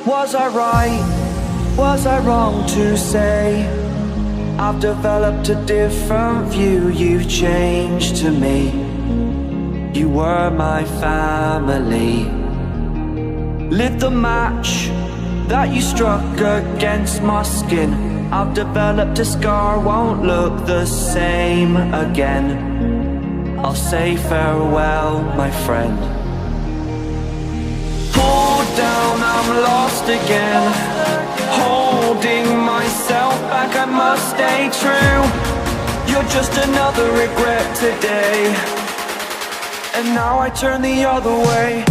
Was I right? Was I wrong to say I've developed a different view? You've changed to me. You were my family. Lit the match that you struck against my skin. I've developed a scar, won't look the same again. I'll say farewell, my friend. Pulled down, I'm lost again. Holding myself back, I must stay true. You're just another regret today, and now I turn the other way.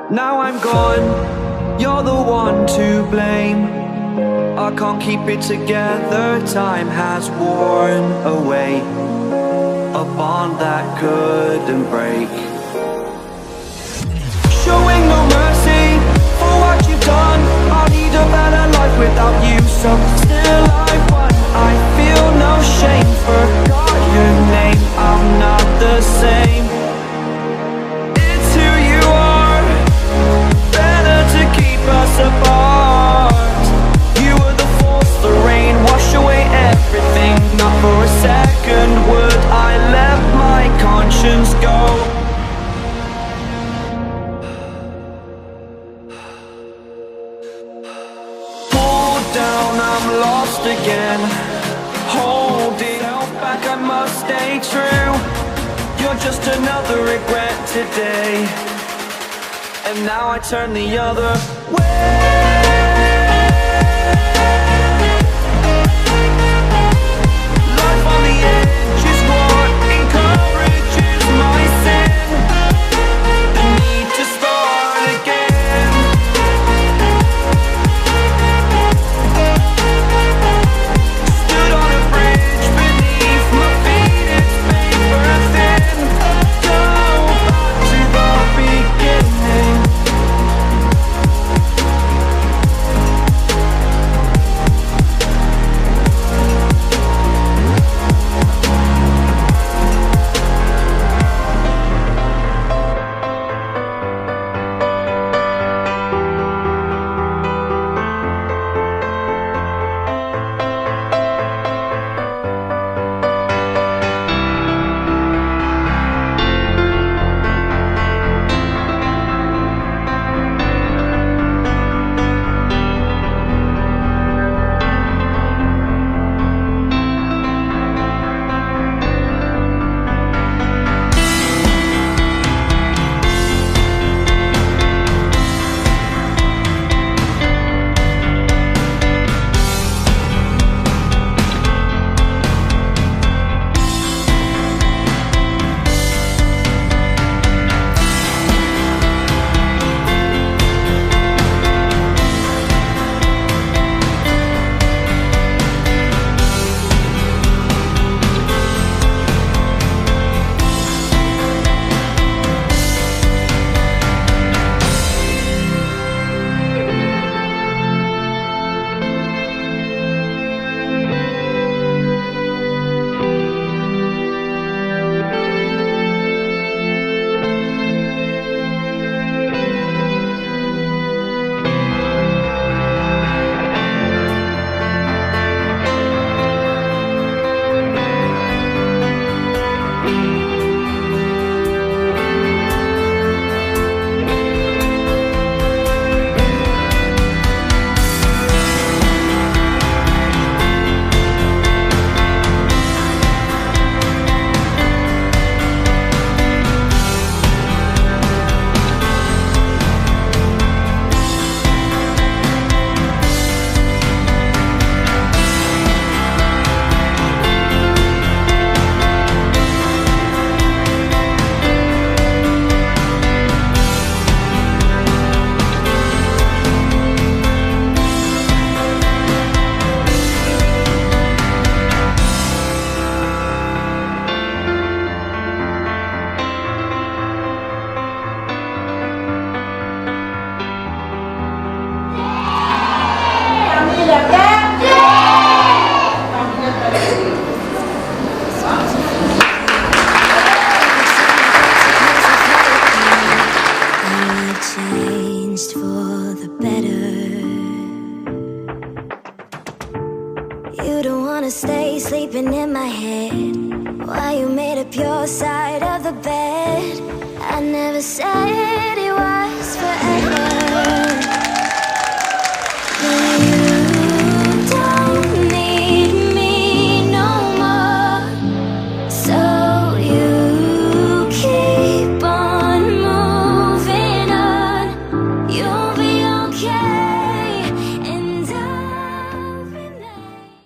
Now I'm gone, you're the one to blame. I can't keep it together, time has worn away a bond that couldn't break. Showing no mercy for what you've done. I need a better life without you, so still I run. I feel no shame, forgot your name, I'm not the same. It's who you are, better to keep us apart. You were the force, the rain, wash away everything. Not for a second would I let my conscience go. Pulled down, I'm lost again. Holding out back, I must stay true. You're just another regret today, and now I turn the other way. Life on the edge is what encourages my sin. The need to start again. Stood on a bridge beneath my feet, it's paper thin. Go back to the beginning. changed for the better. You don't wanna stay sleeping in my head while you made up your side of the bed. I never said